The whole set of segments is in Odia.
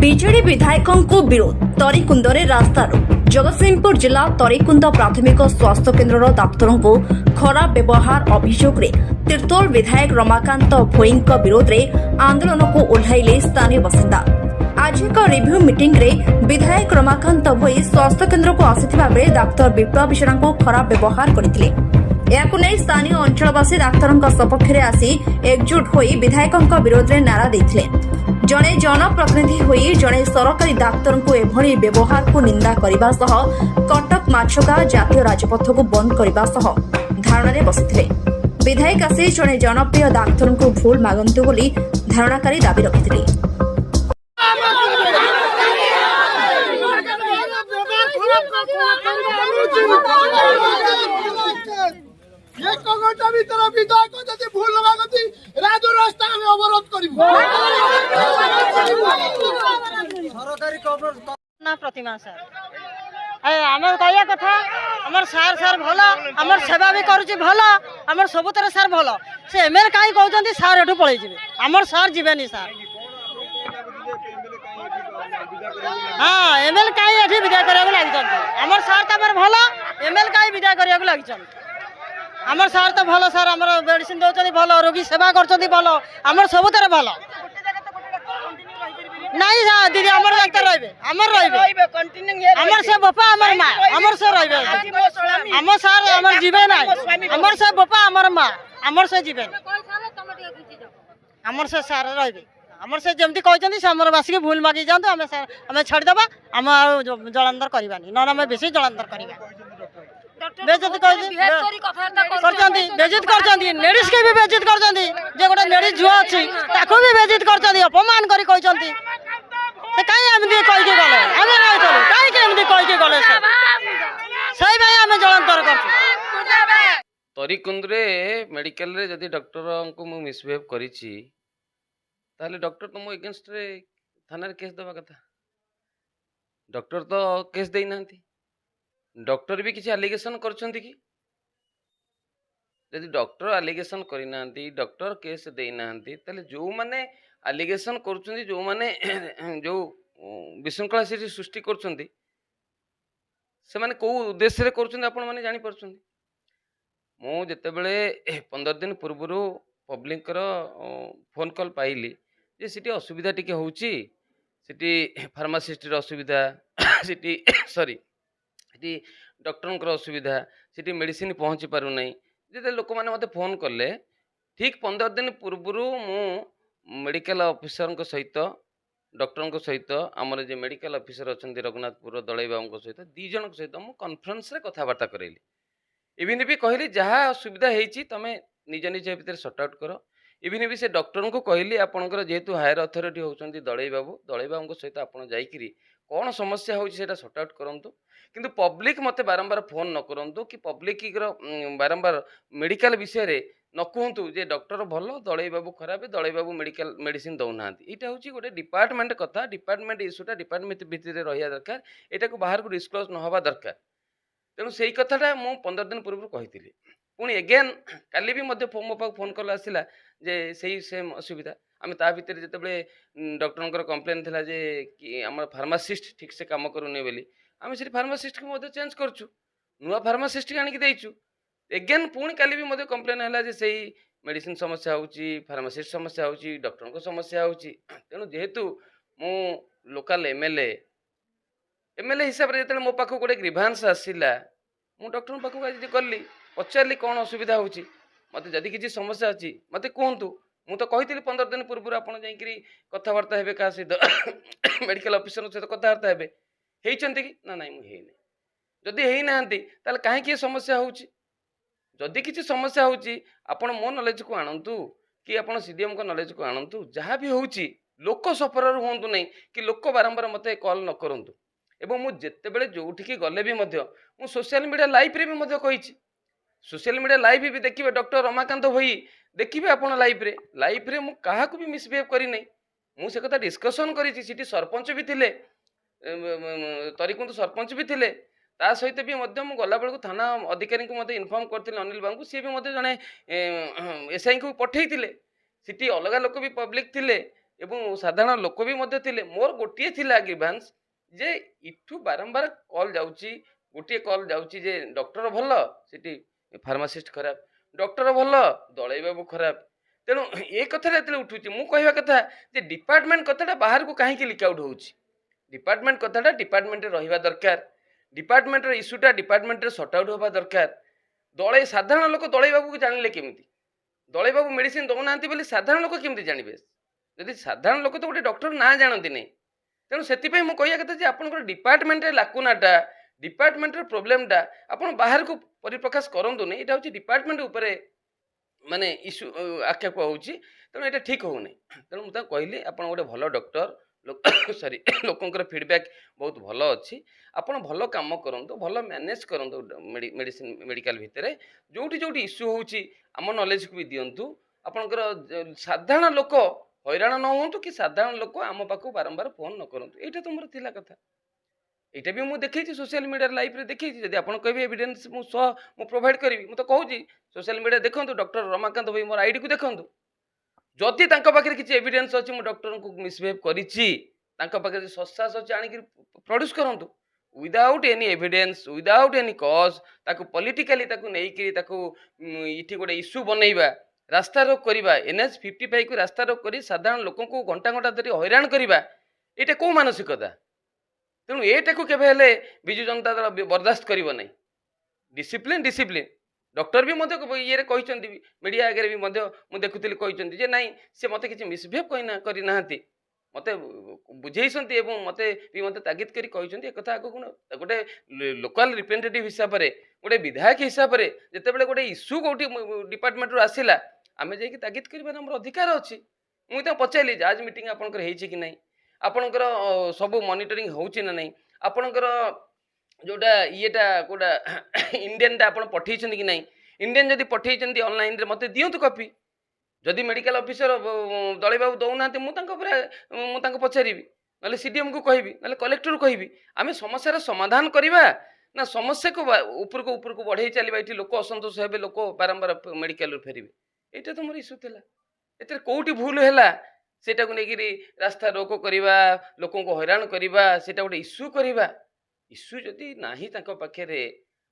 ବିଜେଡି ବିଧାୟକଙ୍କୁ ବିରୋଧ ତରିକୁନ୍ଦରେ ରାସ୍ତାରୋକ ଜଗତସିଂହପୁର ଜିଲ୍ଲା ତରିକୁନ୍ଦ ପ୍ରାଥମିକ ସ୍ୱାସ୍ଥ୍ୟ କେନ୍ଦ୍ରର ଡାକ୍ତରଙ୍କୁ ଖରାପ ବ୍ୟବହାର ଅଭିଯୋଗରେ ତିର୍ତ୍ତୋଲ ବିଧାୟକ ରମାକାନ୍ତ ଭୋଇଙ୍କ ବିରୋଧରେ ଆନ୍ଦୋଳନକୁ ଓହ୍ଲାଇଲେ ସ୍ଥାନୀୟ ବାସିନ୍ଦା। ଆଜି ଏକ ରିଭ୍ୟୁ ମିଟିଂରେ ବିଧାୟକ ରମାକାନ୍ତ ଭୋଇ ସ୍ୱାସ୍ଥ୍ୟ କେନ୍ଦ୍ରକୁ ଆସିଥିବା ବେଳେ ଡାକ୍ତର ବିପ୍ଳବ ବିଶ୍ୱାଳଙ୍କୁ ଖରାପ ବ୍ୟବହାର କରିଥିଲେ। ଏହାକୁ ନେଇ ସ୍ଥାନୀୟ ଅଞ୍ଚଳବାସୀ ଡାକ୍ତରଙ୍କ ସପକ୍ଷରେ ଆସି ଏକଜୁଟ ହୋଇ ବିଧାୟକଙ୍କ ବିରୋଧରେ ନାରା ଦେଇଥିଲେ। ଜଣେ ଜନପ୍ରତିନିଧି ହୋଇ ଜଣେ ସରକାରୀ ଡାକ୍ତରଙ୍କୁ ଏଭଳି ବ୍ୟବହାରକୁ ନିନ୍ଦା କରିବା ସହ କଟକ ମାଛଗାଁ ଜାତୀୟ ରାଜପଥକୁ ବନ୍ଦ କରିବା ସହ ଧାରଣାରେ ବସିଥିଲେ। ବିଧାୟକ ଆସି ଜଣେ ଜନପ୍ରିୟ ଡାକ୍ତରଙ୍କୁ ଭୁଲ ମାଗନ୍ତୁ ବୋଲି ଧାରଣାକାରୀ ଦାବି ରଖିଥିଲେ। एक घंटा भीतर विधायक जदि भूल लगती राजू रास्ता हम अवरोध करिबो सरकारी ना प्रतिमा सर आम कहिया कथा आमर सार सार भल आमर सेवा भी करुची भल आमर सबुतरे सार भल से एमएल कहीं कहते सार एठू पलि जिवे आमर सार जीवेनी सार हाँ एमएल कहीं एठी विदा करिया लागि आमर सार तमर भल एमएल कहीं विदा करिया लागि आमर सार तो भल सार आमर मेडिसिन दौरान भल रोगी सेवा करछंती भल आमर सबुतरे भल नहीं सार दीदी आमर डाक्टर रहिबे आमर रहिबे कंटिन्यू आमर से बापा आमर मां आमर से रहिबे आमर सार आमर जीवे ना आमर से बापा आमर मां आमर से जीवे आमर से सार रहिबे आमर से जमती कहते से आमर बासिक भूल मागी जातु आम आम छाड़देबा आम जलांतर करवानी ना आम बेसी जलांतर करवा बेजती बेजित कर लेडीज के भी बेजित कर गोटे लेडीज झुआ अच्छी ताको भी बेजित कर अपमान कर कहीं एमती कहीकि गले आम कहीं कहीकि गले से आम जलांतर कर तरिकुंदरे मेडिकल रे जदि डॉक्टर को मु मिसबिहेव करिछि ताले डॉक्टर तो मो एगेंस्ट रे थाना रे केस देवा कथा डॉक्टर तो केस देई नांती डॉक्टर भी किसी एलिगेशन करछंती कि यदि डॉक्टर एलिगेशन करि नांती डॉक्टर केस देई नांती ताले जो माने एलिगेशन करछंती जो माने जो विशृंखला से सृष्टि करछंती से माने को उद्देश्य रे करछंती आपण माने जानि परछंती मु जते बेले 15 दिन पूर्वरु पब्लिक फोन कॉल पाइली जे सिटी असुविधा टिके होउची सिटी फार्मासिस्ट रो असुविधा सिटी सॉरी सिटी डॉक्टर असुविधा सिटी मेडिसिन पहुँची पारु नहीं जिते लोक मैंने मत फोन कले ठीक 15 दिन पूर्वर मु मेडिकल ऑफिसर सहित डॉक्टर सहित आमर जो मेडिकल ऑफिसर अच्छा रघुनाथपुर दलई बाबू सहित 2 जन सहित मु कॉन्फ्रेंस रे कथबार्ता करेली इवन भी कहली जहाँ असुविधा होती तुम निज निज भितर सॉर्ट आउट कर इवन भी से डॉक्टर को कहली आपंकर जेहेतु हायर अथॉरिटी होती दलई बाबू सहित आप जाकि कौन समस्या होती सॉर्ट आउट करूँ किंतु पब्लिक मते बारंबार फोन न करंतु कि पब्लिक बारंबार मेडिकल विषय रे न कहतु जे डॉक्टर भल दलई बाबू खराब दलई बाबू मेडिकल मेडिसिन दौना यहाँ हूँ गोटे डिपार्टमेंट कथा डिपार्टमेंट इश्यूटा डिपार्टमेंट भितर रहा दरकार यहाँ को बाहर को डिस्क्लोज न हवा दरकार तेणु से कथाटा मु 15 दिन पूर्व कही पुणी एगेन काली भी मो पाक फोन कॉल आसला जे सही सेम असुविधा आम ता भितर जिते डॉक्टर कंप्लेन थिला जे कि आम फार्मासिस्ट ठीक से काम करूनी बोली आम से फार्मासिस्ट को चेंज करूँ नुआ फार्मासिस्ट आनिक देचु एगेन पुणी काली भी मत कंप्लेन है जे सही मेडिसिन समस्या होची फार्मासिस्ट समस्या होची डॉक्टर को समस्या होची तेणु जेहेतु मु लोकल एमएलए हिसाब से जो मो पाख गोटे ग्रीभांस आसला मु डॉक्टर पाखक आज गली पचारि कौन असुविधा होची मते जदि किसी समस्या अच्छी मत कहतु मु तो कही 15 दिन पूर्व आप कथबार्ता हे क्या सहित मेडिकल ऑफिसर सहित कथबार्ता हे होती कि ना नाई मुझे जदि होना कहीं समस्या होची जदि किसी समस्या होची आपण मो नॉलेज को आणंतु कि आपण सीडीएम को नॉलेज को आणंतु जहाँ भी होची लोक सफर हूँ नहीं कि लोक बारंबार मते कॉल न करंतु एवं मु जेते बेले जोठिकी गले भी मध्य मु सोशल मीडिया लाइव रे भी मध्य कहिछि सोशल मीडिया लाइव भी देखिए डॉक्टर रमाकांत भोई देखिए आप लाइव रे मु काहाकू भी मिसबिहेव करी नहीं मु से कथा डिस्कशन करिछि सिटी सरपंच भी थिले तरिकुंद सरपंच भी थिले ता सहित भी मध्य मु गला बेलू थाना अधिकारी को मते इन्फॉर्म करथिले अनिल बाबू सी भी मते जने एसआई को पठेइथिले सिटी अलग लोक भी पब्लिक थिले ଏବଂ ସାଧାରଣ ଲୋକ ବି ମଧ୍ୟ ଥିଲେ। ମୋର ଗୋଟିଏ ଥିଲା ଗ୍ରିଭାନ୍ସ ଯେ ଇଠୁ ବାରମ୍ବାର କଲ୍ ଯାଉଛି, ଗୋଟିଏ କଲ୍ ଯାଉଛି ଯେ ଡକ୍ଟର ଭଲ ସେଠି ଫାର୍ମାସିଷ୍ଟ ଖରାପ, ଡକ୍ଟର ଭଲ ଦଳେଇ ବାବୁ ଖରାପ। ତେଣୁ ଏ କଥାଟା ଯେତେବେଳେ ଉଠୁଛି ମୁଁ କହିବା କଥା ଯେ ଡିପାର୍ଟମେଣ୍ଟ କଥାଟା ବାହାରକୁ କାହିଁକି ଲିକ୍ ଆଉଟ୍ ହେଉଛି? ଡିପାର୍ଟମେଣ୍ଟ କଥାଟା ଡିପାର୍ଟମେଣ୍ଟରେ ରହିବା ଦରକାର। ଡିପାର୍ଟମେଣ୍ଟର ଇସ୍ୟୁଟା ଡିପାର୍ଟମେଣ୍ଟରେ ସର୍ଟ ଆଉଟ୍ ହେବା ଦରକାର। ସାଧାରଣ ଲୋକ ଦଳେଇ ବାବୁକୁ ଜାଣିଲେ କେମିତି? ଦଳେଇ ବାବୁ ମେଡିସିନ ଦେଉନାହାନ୍ତି ବୋଲି ସାଧାରଣ ଲୋକ କେମିତି ଜାଣିବେ? ଯଦି ସାଧାରଣ ଲୋକ ତ ଗୋଟେ ଡକ୍ଟର ନାଁ ଜାଣନ୍ତି ନାହିଁ। ତେଣୁ ସେଥିପାଇଁ ମୁଁ କହିବା କଥା ଯେ ଆପଣଙ୍କର ଡିପାର୍ଟମେଣ୍ଟରେ ଲାକୁନାଟା, ଡିପାର୍ଟମେଣ୍ଟର ପ୍ରୋବ୍ଲେମଟା ଆପଣ ବାହାରକୁ ପରିପ୍ରକାଶ କରନ୍ତୁନି। ଏଇଟା ହେଉଛି ଡିପାର୍ଟମେଣ୍ଟ ଉପରେ ମାନେ ଇସ୍ୟୁ ଆକ୍ଷେପ ହେଉଛି। ତେଣୁ ଏଇଟା ଠିକ୍ ହେଉନି। ତେଣୁ ମୁଁ ତାକୁ କହିଲି ଆପଣ ଗୋଟେ ଭଲ ଡକ୍ଟର, ସରି ଲୋକଙ୍କର ଫିଡ଼ବ୍ୟାକ୍ ବହୁତ ଭଲ ଅଛି, ଆପଣ ଭଲ କାମ କରନ୍ତୁ, ଭଲ ମ୍ୟାନେଜ୍ କରନ୍ତୁ ମେଡ଼ିସିନ ମେଡ଼ିକାଲ ଭିତରେ। ଯେଉଁଠି ଯେଉଁଠି ଇସ୍ୟୁ ହେଉଛି ଆମ ନଲେଜକୁ ବି ଦିଅନ୍ତୁ। ଆପଣଙ୍କର ସାଧାରଣ ଲୋକ ହଇରାଣ ନ ହୁଅନ୍ତୁ କି ସାଧାରଣ ଲୋକ ଆମ ପାଖକୁ ବାରମ୍ବାର ଫୋନ୍ ନ କରନ୍ତୁ। ଏଇଟା ତ ମୋର ଥିଲା କଥା। এইটা ବି ମୁଁ ଦେଖେଇଛି ସୋସିଆଲ ମିଡ଼ିଆରେ ଲାଇଭ୍ରେ ଦେଖେଇଛି। ଯଦି ଆପଣ କହିବେ ଏଭିଡେନ୍ସ ମୁଁ ପ୍ରୋଭାଇଡ଼ କରିବି। ମୁଁ ତ କହୁଛି ସୋସିଆଲ ମିଡ଼ିଆରେ ଦେଖନ୍ତୁ, ଡକ୍ଟର ରମାକାନ୍ତ ଭାଇ ମୋର ଆଇଡ଼ିକୁ ଦେଖନ୍ତୁ। ଯଦି ତାଙ୍କ ପାଖରେ କିଛି ଏଭିଡେନ୍ସ ଅଛି ମୁଁ ଡକ୍ଟରଙ୍କୁ ମିସବିହେଭ୍ କରିଛି, ତାଙ୍କ ପାଖରେ ସସ୍ସାହସ ଅଛି ଆଣିକି ପ୍ରଡ୍ୟୁସ୍ କରନ୍ତୁ। Without any evidence, without any cause ତାକୁ ପଲିଟିକାଲି ତାକୁ ନେଇକିରି ତାକୁ ଏଠି ଗୋଟେ ଇସ୍ୟୁ ବନେଇବା, ରାସ୍ତାରୋକ କରିବା, NH-55କୁ ରାସ୍ତାରୋକ କରି ସାଧାରଣ ଲୋକଙ୍କୁ ଘଣ୍ଟା ଘଣ୍ଟା ଧରି ହଇରାଣ କରିବା, ଏଇଟା କୋଉ ମାନସିକତା? ତେଣୁ ଏଇଟାକୁ କେବେ ହେଲେ ବିଜୁ ଜନତା ଦଳ ବରଦାସ୍ତ କରିବ ନାହିଁ। ଡିସିପ୍ଲିନ ଡକ୍ଟର ବି ମଧ୍ୟ ଇଏରେ କହିଛନ୍ତି, ମିଡ଼ିଆ ଆଗରେ ବି ମଧ୍ୟ ମୁଁ ଦେଖୁଥିଲି କହିଛନ୍ତି ଯେ ନାଇଁ ସେ ମୋତେ କିଛି ମିସବିହେଭ୍ କରିନାହାନ୍ତି, ମୋତେ ବୁଝେଇଛନ୍ତି ଏବଂ ମୋତେ ତାଗିଦ କରି କହିଛନ୍ତି ଏକଥା ଆଗକୁ ଗୋଟେ ଲୋକାଲ ରିପ୍ରେଜେଣ୍ଟେଟିଭ ହିସାବରେ, ଗୋଟେ ବିଧାୟକ ହିସାବରେ ଯେତେବେଳେ ଗୋଟେ ଇସ୍ୟୁ କୋଉଠି ଡିପାର୍ଟମେଣ୍ଟରୁ ଆସିଲା ଆମେ ଯାଇକି ତାଗିଦ କରିବାର ଆମର ଅଧିକାର ଅଛି। ମୁଁ ତାଙ୍କୁ ପଚାରିଲି ଜାଜ ମିଟିଂ ଆପଣଙ୍କର ହେଇଛି କି ନାହିଁ, ଆପଣଙ୍କର ସବୁ ମନିଟରିଂ ହେଉଛି ନା ନାହିଁ, ଆପଣଙ୍କର ଯେଉଁଟା ଇଏଟା କେଉଁଟା ଇଣ୍ଡିଆନଟା ଆପଣ ପଠେଇଛନ୍ତି କି ନାହିଁ, ଇଣ୍ଡିଆନ ଯଦି ପଠେଇଛନ୍ତି ଅନଲାଇନରେ ମୋତେ ଦିଅନ୍ତୁ କପି। ଯଦି ମେଡ଼ିକାଲ ଅଫିସର ଦଳେଇ ବାବୁ ଦେଉନାହାନ୍ତି ମୁଁ ତାଙ୍କୁ ପଚାରିବି, ନହେଲେ CDMକୁ କହିବି, ନହେଲେ କଲେକ୍ଟରକୁ କହିବି। ଆମେ ସମସ୍ୟାର ସମାଧାନ କରିବା ନା ସମସ୍ୟାକୁ ଉପରକୁ ବଢ଼େଇ ଚାଲିବା? ଏଠି ଲୋକ ଅସନ୍ତୋଷ ହେବେ, ଲୋକ ବାରମ୍ବାର ମେଡ଼ିକାଲରୁ ଫେରିବେ। ଏଇଟା ତ ମୋର ଇସ୍ୟୁ ଥିଲା। ଏଥିରେ କୋଉଠି ଭୁଲ ହେଲା ସେଟାକୁ ନେଇକିରି ରାସ୍ତା ରୋକ କରିବା, ଲୋକଙ୍କୁ ହଇରାଣ କରିବା, ସେଟା ଗୋଟେ ଇସ୍ୟୁ କରିବା। ଇସ୍ୟୁ ଯଦି ନାହିଁ ତାଙ୍କ ପାଖରେ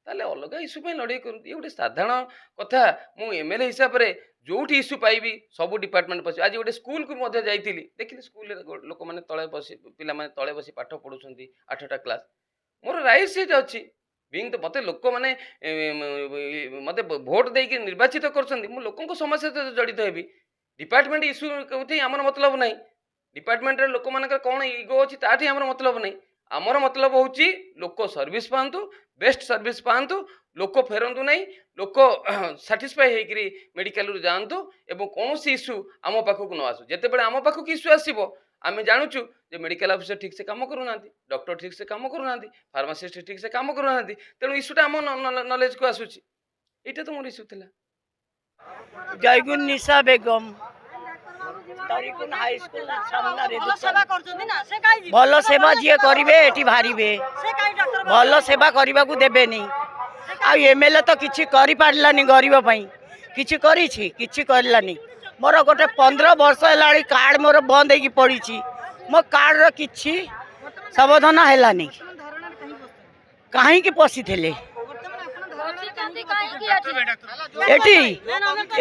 ତାହେଲେ ଅଲଗା ଇସ୍ୟୁ ପାଇଁ ଲଢ଼େଇ କରନ୍ତୁ। ଇଏ ଗୋଟେ ସାଧାରଣ କଥା। ମୁଁ MLA ହିସାବରେ ଯୋଉଠି ଇସ୍ୟୁ ପାଇବି ସବୁ ଡିପାର୍ଟମେଣ୍ଟ ବସି, ଆଜି ଗୋଟେ ସ୍କୁଲକୁ ମଧ୍ୟ ଯାଇଥିଲି, ଦେଖିଲି ସ୍କୁଲରେ ଲୋକମାନେ ତଳେ ବସି, ପିଲାମାନେ ତଳେ ବସି ପାଠ ପଢ଼ୁଛନ୍ତି 8ଟା କ୍ଲାସ। ମୋର ରାଇଟ୍ ସେଇଟା ଅଛି। ମୋତେ ଲୋକମାନେ ମୋତେ ଭୋଟ ଦେଇକି ନିର୍ବାଚିତ କରୁଛନ୍ତି, ମୁଁ ଲୋକଙ୍କ ସମସ୍ୟା ସହିତ ଜଡ଼ିତ ହେବି। ଡିପାର୍ଟମେଣ୍ଟ ଇସ୍ୟୁ କେଉଁଠି ଆମର ମତଲବ ନାହିଁ। ଡିପାର୍ଟମେଣ୍ଟରେ ଲୋକମାନଙ୍କର କ'ଣ ଇଗୋ ଅଛି ତାଠି ଆମର ମତଲବ ନାହିଁ। ଆମର ମତଲବ ହେଉଛି ଲୋକ ସର୍ଭିସ୍ ପାଆନ୍ତୁ, ବେଷ୍ଟ ସର୍ଭିସ୍ ପାଆନ୍ତୁ, ଲୋକ ଫେରନ୍ତୁ ନାହିଁ, ଲୋକ ସାଟିସ୍ଫାଏ ହେଇକିରି ମେଡ଼ିକାଲରୁ ଯାଆନ୍ତୁ ଏବଂ କୌଣସି ଇସ୍ୟୁ ଆମ ପାଖକୁ ନ ଆସୁ। ଯେତେବେଳେ ଆମ ପାଖକୁ ଇସ୍ୟୁ ଆସିବ ଆମେ ଜାଣୁଛୁ ଯେ ମେଡ଼ିକାଲ ଅଫିସର ଠିକ୍ସେ କାମ କରୁନାହାନ୍ତି, ଡକ୍ଟର ଠିକ୍ସେ କାମ କରୁନାହାନ୍ତି, ଫାର୍ମାସିଷ୍ଟ ଠିକ୍ସେ କାମ କରୁନାହାନ୍ତି, ତେଣୁ ଇସ୍ୟୁଟା ଆମ ନଲେଜକୁ ଆସୁଛି। ଏଇଟା ତ ମୋର ଇସ୍ୟୁ ଥିଲା। ଜୟଗୁଣ ନିଶା ବେଗମ ତରିକୁନ ହାଇସ୍କୁଲ ସାମ୍ନାରେ ଭଲ ସେବା ଯିଏ କରିବେ ଏଠି ବାହାରିବେ, ଭଲ ସେବା କରିବାକୁ ଦେବେନି। ଆଉ MLA ତ କିଛି କରିପାରିଲାନି ଗରିବ ପାଇଁ, କିଛି କରିଛି? କିଛି କରିଲାନି। ମୋର ଗୋଟେ 15 ବର୍ଷ ହେଲାଣି କାର୍ଡ଼ ମୋର ବନ୍ଦ ହେଇକି ପଡ଼ିଛି, ମୋ କାର୍ଡ଼ର କିଛି ସମାଧାନ ହେଲାନି। କାହିଁକି ପଶିଥିଲେ ଏଠି?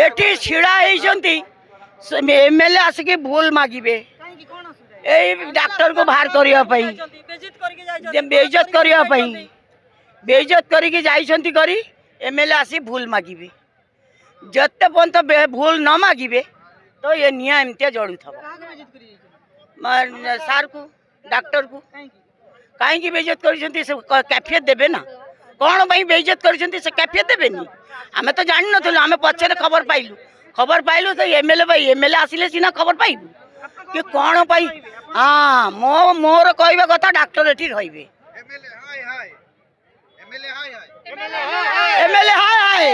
ଏଠି ଛିଡ଼ା ହେଇଛନ୍ତି MLA ଆସିକି ଭୁଲ ମାଗିବେ ଏଇ ଡାକ୍ତରକୁ ବାହାର କରିବା ପାଇଁ, ବେଇଜ୍ଜତ କରିବା ପାଇଁ, ବେଇଜ୍ଜତ କରିକି ଯାଇଛନ୍ତି କରି MLA ଆସି ଭୁଲ ମାଗିବେ। ଯେତେ ପର୍ଯ୍ୟନ୍ତ ଭୁଲ ନ ମାଗିବେ ତ ଏ ନିଆଁ ଏମିତିଆ ଜଳୁଥିବ। ସାର୍କୁ, ଡାକ୍ତରକୁ କାହିଁକି ବେଇଜ୍ଜତ କରିଛନ୍ତି? ସେ କ୍ୟାଫିୟତ ଦେବେ ନା? କ'ଣ ପାଇଁ ବେଇଜ୍ଜତ କରିଛନ୍ତି ସେ କ୍ୟାଫିୟତ ଦେବେନି? ଆମେ ତ ଜାଣିନଥିଲୁ, ଆମେ ପଛରେ ଖବର ପାଇଲୁ ତ MLA ଆସିଲେ ସିନା ଖବର ପାଇବୁ କି କ'ଣ ପାଇଁ? ହଁ, ମୋର କହିବା କଥା ଡାକ୍ତର ଏଠି ରହିବେ। MLA ହାୟ ହାୟ।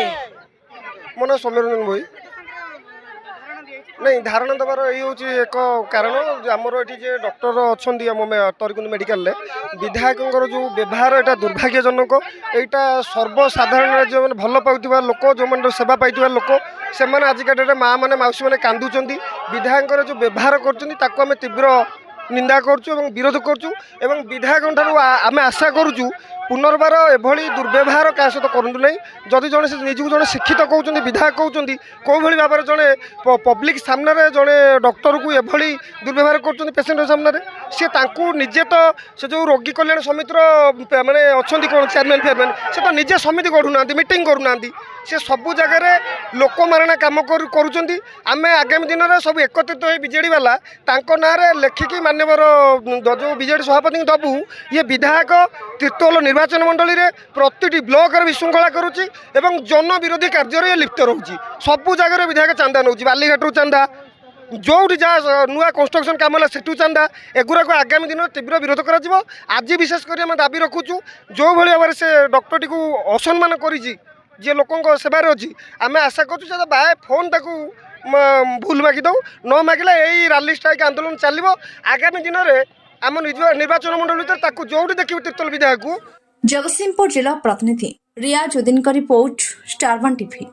ମୋ ନାଁ ସୌମ୍ୟରଞ୍ଜନ ଭୋଇ। नहीं धारणा देवार ये हूँ एक कारण आमर ये डॉक्टर अच्छा तरीकुंद मेडिकल विधायक जो व्यवहार यहाँ दुर्भाग्यजनक यहाँ सर्वसाधारण जो भल पाई लोक जो मैंने सेवा पाई लोक से आजिका डेट माँ मैंने मौसी मैंने कांदुंच विधायक जो व्यवहार करें तीव्र निंदा करुँ विरोध करुँ विधायक आम आशा करुँ पुनर्बार एभली दुर्व्यवहार क्या सहित करूँ ना जदि जड़े निजक जड़े शिक्षित कहते विधायक कहते कौ भाई भाव में जड़े पब्लिक सामने जड़े डॉक्टर को एभली दुर्व्यवहार कर पेसेंट सामने सी निजे तो से जो रोगी कल्याण समितिर माने अच्छा कौन चेयरमैन फेयरमैन से तो निजे समिति गढ़ुना मीटिंग करूना सी सबू जगह लोक मारणा कम करें आगामी दिन में सब एकत्रित हो बीजेडी वाला ना लेखिकी मान्यवर जो बीजेडी सभापति दबू ये विधायक तीर्तोल निर्वाचन मंडली रे प्रति ब्लॉक विशृंखला करुच्ची जन विरोधी कार्य लिप्त रोचे सबू जगह विधायक चांदा नौ बालीघाटू चांदा जो जहाँ नुआ कंस्ट्रक्शन काम है सेठू चांदा एगुरा को आगामी दिन में तीव्र विरोध कर आज विशेषकर आम दाबी रखुचु जो भाई भाव से डॉक्टर टी असम्मान कर जी लोक सेवार अच्छी आम आशा करूँ बाय फोन ताकू भूल मागी दऊ न मागिले यही रैली स्ट्राइक आंदोलन चलो आगामी दिन में आम निर्वाचन मंडल भर जो देखिए तीर्तोल विधायक जगतसिंहपुर जिला प्रतिनिधि रियाज उद्दीन का रिपोर्ट स्टार 1 टीवी।